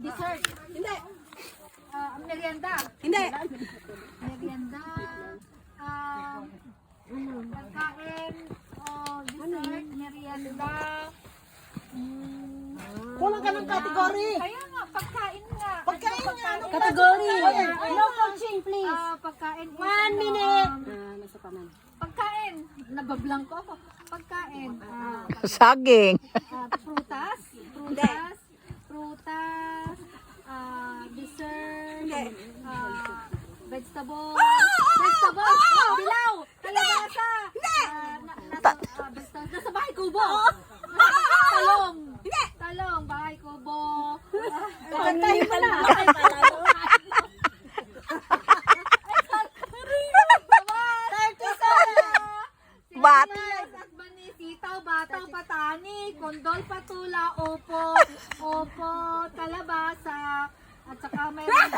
Dessert. Hindi. Merienda. Hindi. Merienda. Pagkain. Dessert. Merienda. Kulang ka ng category. Kaya nga, pagkain nga. Pagkain nga. Category. Pagkain. No coaching, please. Pagkain. 1 minute. Nasa paman. Pagkain. Nabablang ko ako. Pagkain. Saging. Prutas. Prutas. Prutas. Dessert. Vegetables. Vegetables. Dilaw. Kalabasa. Basta nasa bahay kubo. Talong. Talong. Bahay kubo. Kantahin mo na. Bat. At bani, sitaw, bataw, patani, kondol, patula, opo, kalabasa, at saka mayroon.